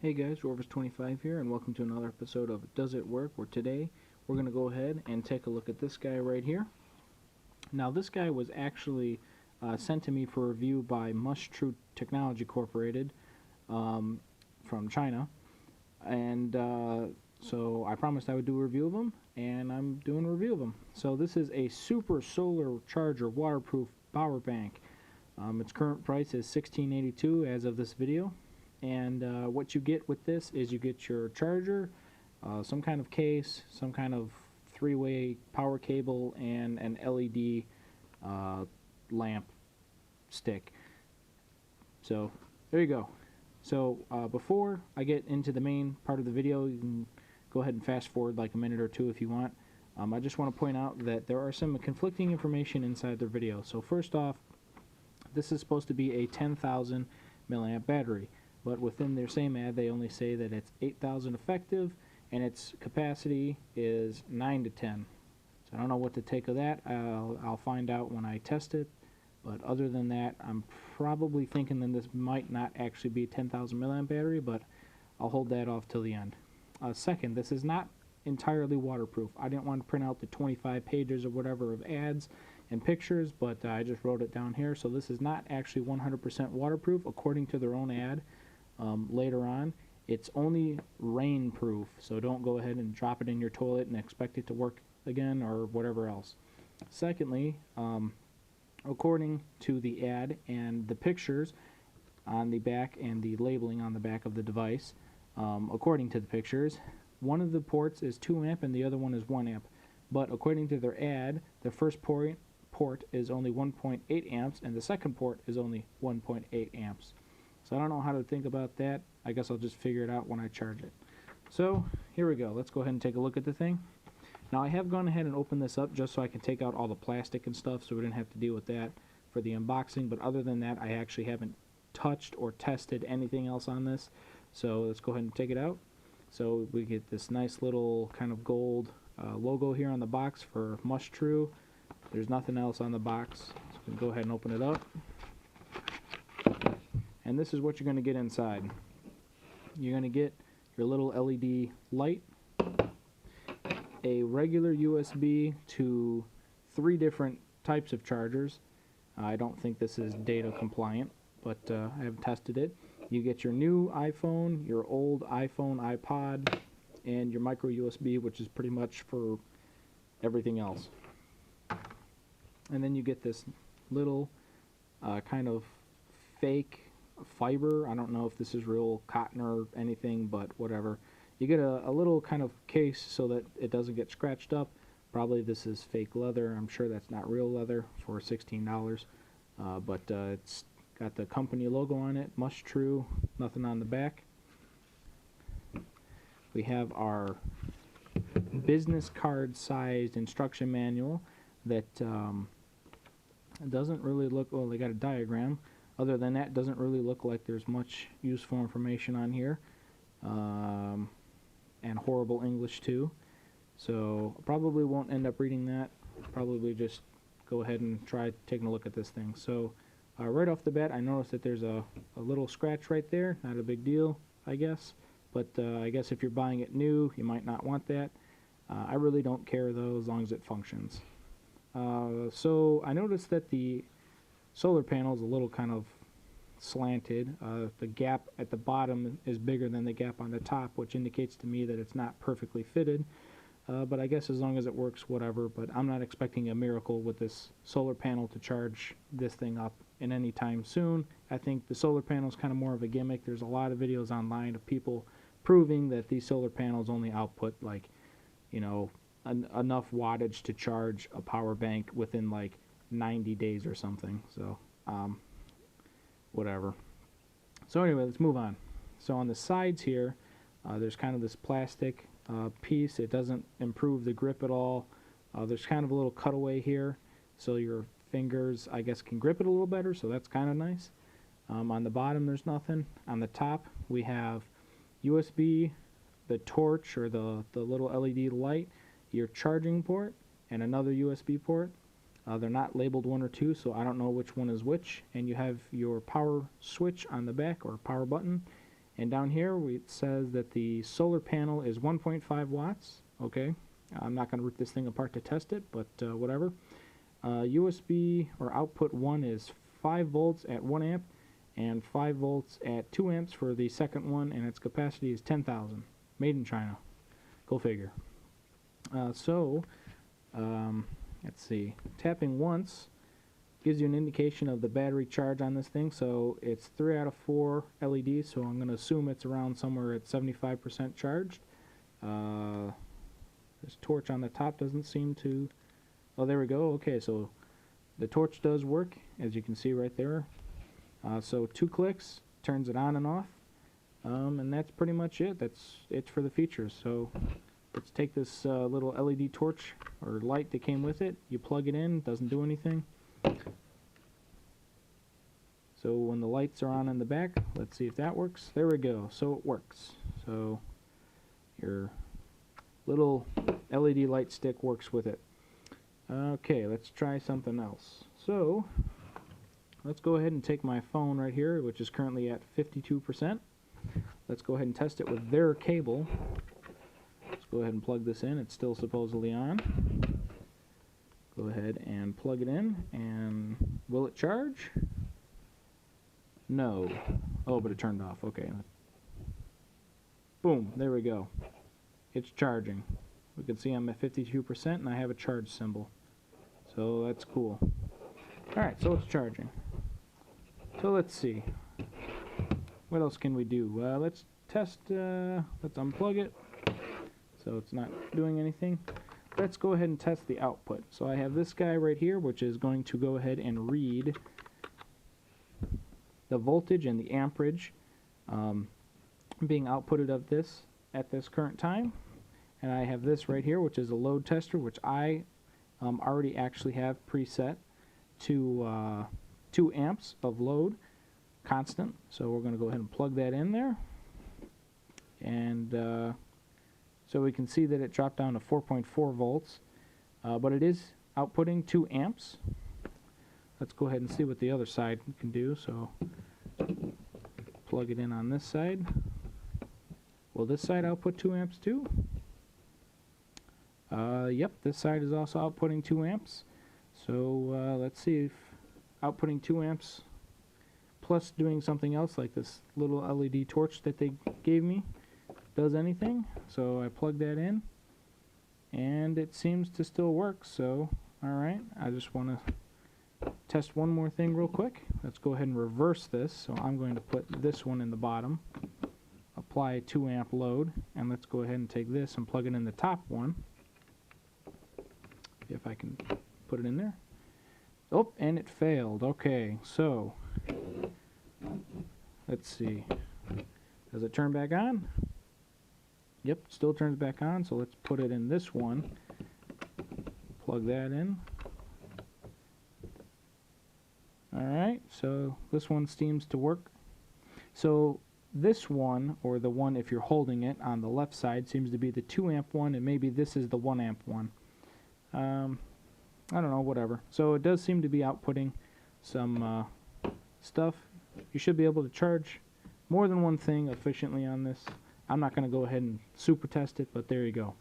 Hey guys, Rovers25 here, and welcome to another episode of Does It Work? Where today we're going to go ahead and take a look at this guy right here. Now, this guy was actually sent to me for review by MustTrue Technology Incorporated from China, and so I promised I would do a review of him, and I'm doing a review of him. So this is a super solar charger waterproof power bank. Its current price is $16.82 as of this video. And what you get with this is you get your charger, some kind of case, some kind of three-way power cable, and an LED lamp stick. So there you go. So before I get into the main part of the video, you can go ahead and fast forward like a minute or two if you want. I just want to point out that there are some conflicting information inside their video. So first off, this is supposed to be a 10,000 milliamp battery. But within their same ad, they only say that it's 8,000 effective, and its capacity is 9 to 10. So I don't know what to take of that. I'll find out when I test it. But other than that, I'm probably thinking that this might not actually be a 10,000 milliamp battery, but I'll hold that off till the end. Second, this is not entirely waterproof. I didn't want to print out the 25 pages or whatever of ads and pictures, but I just wrote it down here. So this is not actually 100% waterproof according to their own ad. Later on, it's only rain proof, so don't go ahead and drop it in your toilet and expect it to work again or whatever else. Secondly, according to the ad and the pictures on the back and the labeling on the back of the device, according to the pictures, one of the ports is 2 amp and the other one is 1 amp. But according to their ad, the first port is only 1.8 amps and the second port is only 1.8 amps. So I don't know how to think about that. I guess I'll just figure it out when I charge it. So here we go. Let's go ahead and take a look at the thing. Now I have gone ahead and opened this up just so I can take out all the plastic and stuff, so we didn't have to deal with that for the unboxing. But other than that, I actually haven't touched or tested anything else on this. So let's go ahead and take it out. So we get this nice little kind of gold logo here on the box for MustTrue. There's nothing else on the box. So we can go ahead and open it up. And this is what you're going to get inside. You're going to get your little LED light, a regular USB to 3 different types of chargers. I don't think this is data compliant, but I haven't tested it. You get your new iPhone, your old iPhone, iPod, and your micro USB, which is pretty much for everything else. And then you get this little kind of fake fiber. I don't know if this is real cotton or anything, but whatever. You get a little kind of case so that it doesn't get scratched up. Probably this is fake leather. I'm sure that's not real leather for $16. But it's got the company logo on it, MustTrue, nothing on the back. We have our business card sized instruction manual that doesn't really look, well, they got a diagram. Other than that, doesn't really look like there's much useful information on here, and horrible English too. So probably won't end up reading that. Probably just go ahead and try taking a look at this thing. So right off the bat, I noticed that there's a little scratch right there. Not a big deal, I guess. But I guess if you're buying it new, you might not want that. I really don't care though, as long as it functions. So I noticed that the solar panel is a little kind of slanted. The gap at the bottom is bigger than the gap on the top, which indicates to me that it's not perfectly fitted. But I guess as long as it works, whatever. But I'm not expecting a miracle with this solar panel to charge this thing up in any time soon. I think the solar panel is kind of more of a gimmick. There's a lot of videos online of people proving that these solar panels only output like, you know, enough wattage to charge a power bank within like 90 days or something. So whatever. So anyway, let's move on. So on the sides here, there's kind of this plastic piece. It doesn't improve the grip at all. There's kind of a little cutaway here, so your fingers, I guess, can grip it a little better, so that's kind of nice. On the bottom, there's nothing. On the top, we have USB, the torch or the little LED light, your charging port, and another USB port. They're not labeled 1 or 2, so I don't know which one is which. And you have your power switch on the back, or power button, And down here it says that the solar panel is 1.5 watts. Okay, I'm not going to rip this thing apart to test it, but whatever. USB or output 1 is 5 volts at 1 amp and 5 volts at 2 amps for the second one, and its capacity is 10,000. Made in China. Go figure. Let's see. Tapping once gives you an indication of the battery charge on this thing. So it's 3 out of 4 LEDs, so I'm going to assume it's around somewhere at 75% charged. This torch on the top doesn't seem to... Oh, there we go. Okay, so the torch does work, as you can see right there. So 2 clicks turns it on and off, and that's pretty much it. That's it for the features. So let's take this little LED torch or light that came with it. You plug it in, doesn't do anything. So when the lights are on in the back, let's see if that works. There we go. So it works. So your little LED light stick works with it. Okay, let's try something else. So let's go ahead and take my phone right here, which is currently at 52%. Let's go ahead and test it with their cable. Let's go ahead and plug this in. It's still supposedly on. Go ahead and plug it in, and will it charge? No. Oh, but it turned off. Okay. Boom, there we go. It's charging. We can see I'm at 52% and I have a charge symbol. So that's cool. Alright, so it's charging. So let's see. What else can we do? Let's test, let's unplug it. So it's not doing anything. Let's go ahead and test the output. So I have this guy right here, which is going to go ahead and read the voltage and the amperage being outputted of this at this current time. And I have this right here, which is a load tester, which I already actually have preset to 2 amps of load constant. So we're going to go ahead and plug that in there. And so we can see that it dropped down to 4.4 volts, but it is outputting 2 amps. Let's go ahead and see what the other side can do. So plug it in on this side. Will this side output 2 amps too? Yep, this side is also outputting 2 amps. So let's see if outputting 2 amps plus doing something else like this little LED torch that they gave me does anything. So I plug that in and it seems to still work. So alright, I just want to test one more thing real quick. Let's go ahead and reverse this. So I'm going to put this one in the bottom, apply a 2 amp load, and let's go ahead and take this and plug it in the top one. If I can put it in there. Oh, and it failed. Okay, so let's see. Does it turn back on? Yep, it still turns back on. So let's put it in this one. Plug that in. Alright, so this one seems to work. So this one, or the one if you're holding it on the left side, seems to be the 2 amp one, and maybe this is the 1 amp one. I don't know, whatever. So it does seem to be outputting some stuff. You should be able to charge more than one thing efficiently on this. I'm not going to go ahead and super test it, but there you go.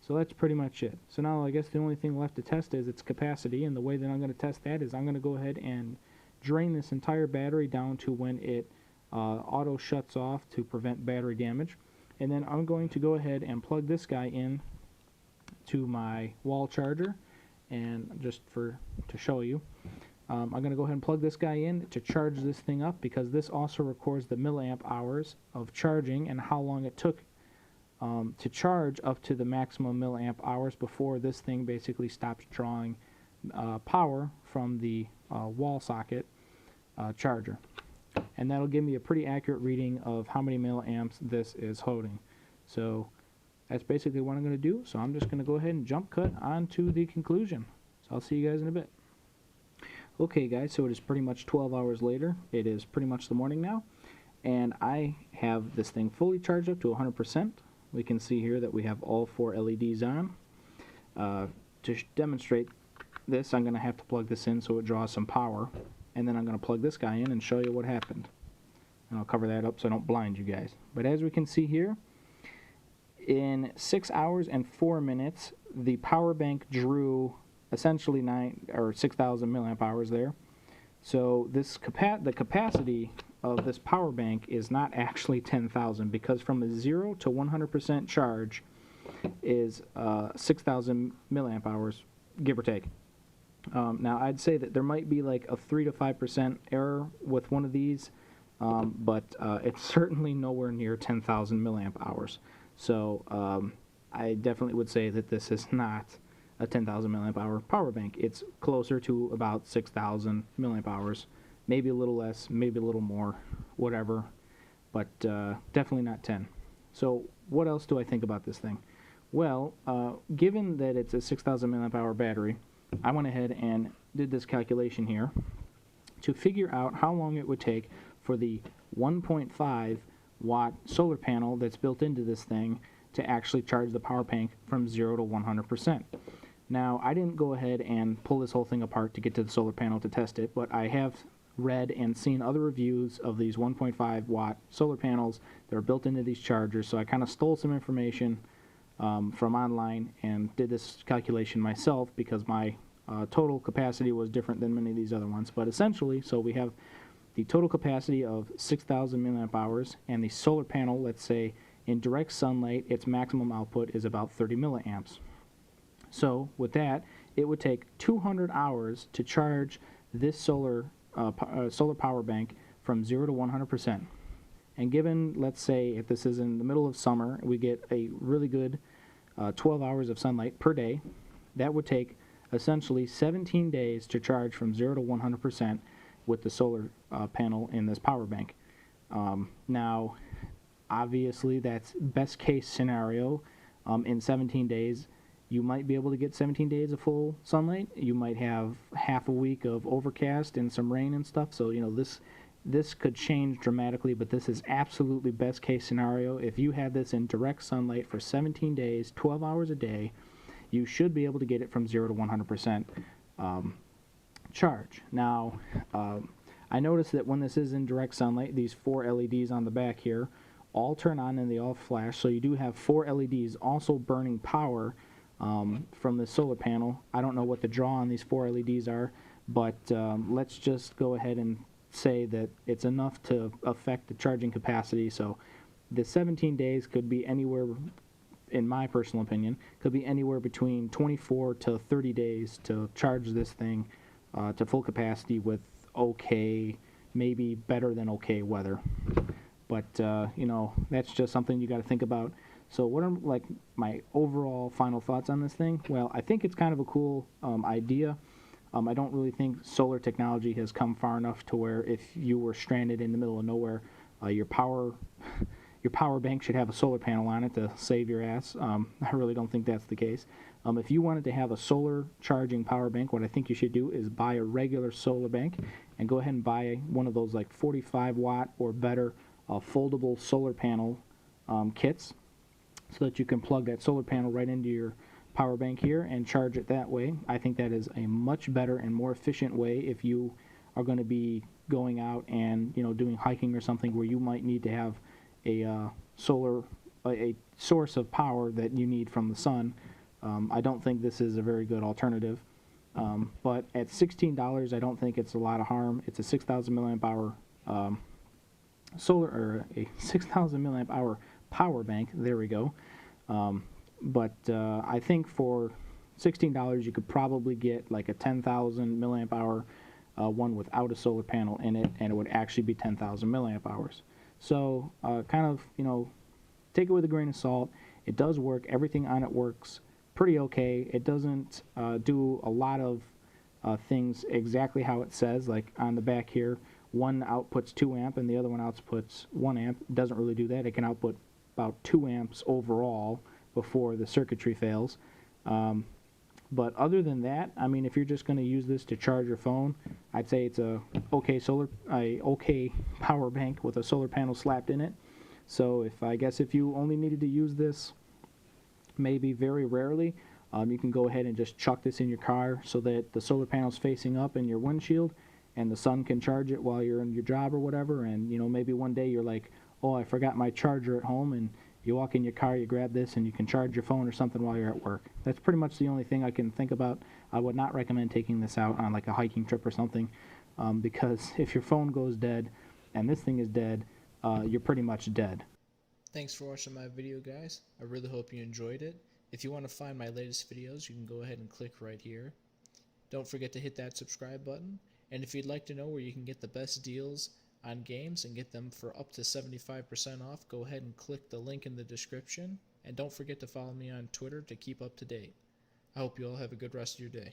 So that's pretty much it. So now I guess the only thing left to test is its capacity, and the way that I'm going to test that is I'm going to go ahead and drain this entire battery down to when it auto shuts off to prevent battery damage. And then I'm going to go ahead and plug this guy in to my wall charger, and just to show you, I'm going to go ahead and plug this guy in to charge this thing up, because this also records the milliamp hours of charging and how long it took to charge up to the maximum milliamp hours before this thing basically stops drawing power from the wall socket charger. And that'll give me a pretty accurate reading of how many milliamps this is holding. So that's basically what I'm going to do. So I'm just going to go ahead and jump cut onto the conclusion. So I'll see you guys in a bit. Okay guys, so it is pretty much 12 hours later. It is pretty much the morning now, and I have this thing fully charged up to 100%. We can see here that we have all 4 LEDs on. To demonstrate this, I'm going to have to plug this in so it draws some power, and then I'm going to plug this guy in and show you what happened. and I'll cover that up so I don't blind you guys. But as we can see here, in 6 hours and 4 minutes, the power bank drew essentially 6,000 milliamp hours there. So the capacity of this power bank is not actually 10,000, because from a 0 to 100% charge is 6,000 milliamp hours, give or take. Now, I'd say that there might be like a 3 to 5% error with one of these, but it's certainly nowhere near 10,000 milliamp hours. So I definitely would say that this is not a 10,000 milliamp hour power bank. It's closer to about 6,000 milliamp hours, maybe a little less, maybe a little more, whatever, but definitely not 10. So what else do I think about this thing? Well, given that it's a 6,000 milliamp hour battery, I went ahead and did this calculation here to figure out how long it would take for the 1.5 watt solar panel that's built into this thing to actually charge the power bank from 0 to 100%. Now, I didn't go ahead and pull this whole thing apart to get to the solar panel to test it, but I have read and seen other reviews of these 1.5 watt solar panels that are built into these chargers, so I kind of stole some information from online and did this calculation myself, because my total capacity was different than many of these other ones. But essentially, so we have the total capacity of 6,000 milliamp hours, and the solar panel, let's say in direct sunlight, its maximum output is about 30 milliamps. So with that, it would take 200 hours to charge this solar power bank from 0 to 100%. And given, let's say, if this is in the middle of summer, we get a really good 12 hours of sunlight per day, that would take essentially 17 days to charge from 0 to 100% with the solar panel in this power bank. Now, obviously, that's best case scenario. In 17 days, you might be able to get 17 days of full sunlight. You might have half a week of overcast and some rain and stuff. So, this could change dramatically, but this is absolutely best case scenario. If you had this in direct sunlight for 17 days, 12 hours a day, you should be able to get it from 0 to 100% charge. Now, I noticed that when this is in direct sunlight, these 4 LEDs on the back here all turn on and they all flash. So you do have 4 LEDs also burning power from the solar panel. I don't know what the draw on these 4 LEDs are, but let's just go ahead and say that it's enough to affect the charging capacity. So the 17 days could be anywhere, in my personal opinion, could be anywhere between 24 to 30 days to charge this thing to full capacity with okay, maybe better than okay weather. But that's just something you got to think about. So what are like my overall final thoughts on this thing? Well, I think it's kind of a cool idea. I don't really think solar technology has come far enough to where if you were stranded in the middle of nowhere, your power bank should have a solar panel on it to save your ass. I really don't think that's the case. If you wanted to have a solar charging power bank, what I think you should do is buy a regular solar bank and go ahead and buy one of those like 45 watt or better foldable solar panel kits, so that you can plug that solar panel right into your power bank here and charge it that way. I think that is a much better and more efficient way if you are going to be going out and doing hiking or something where you might need to have a source of power that you need from the sun. I don't think this is a very good alternative, but at $16, I don't think it's a lot of harm. It's a 6,000 milliamp hour a 6,000 milliamp hour power bank. There we go. But I think for $16 you could probably get like a 10,000 milliamp hour one without a solar panel in it, and it would actually be 10,000 milliamp hours. So kind of, take it with a grain of salt. It does work. Everything on it works pretty okay. It doesn't do a lot of things exactly how it says. Like on the back here, one outputs 2 amp and the other one outputs 1 amp. It doesn't really do that. It can output about 2 amps overall before the circuitry fails. But other than that, I mean, if you're just going to use this to charge your phone, I'd say it's a okay power bank with a solar panel slapped in it. So I guess if you only needed to use this maybe very rarely, you can go ahead and just chuck this in your car so that the solar panel's facing up in your windshield, and the sun can charge it while you're in your job or whatever, and maybe one day you're like, oh, I forgot my charger at home, and you walk in your car, you grab this, and you can charge your phone or something while you're at work. That's pretty much the only thing I can think about. I would not recommend taking this out on like a hiking trip or something, because if your phone goes dead and this thing is dead, you're pretty much dead. Thanks for watching my video, guys. I really hope you enjoyed it. If you want to find my latest videos, you can go ahead and click right here. Don't forget to hit that subscribe button. And if you'd like to know where you can get the best deals on games and get them for up to 75% off, go ahead and click the link in the description. And don't forget to follow me on Twitter to keep up to date. I hope you all have a good rest of your day.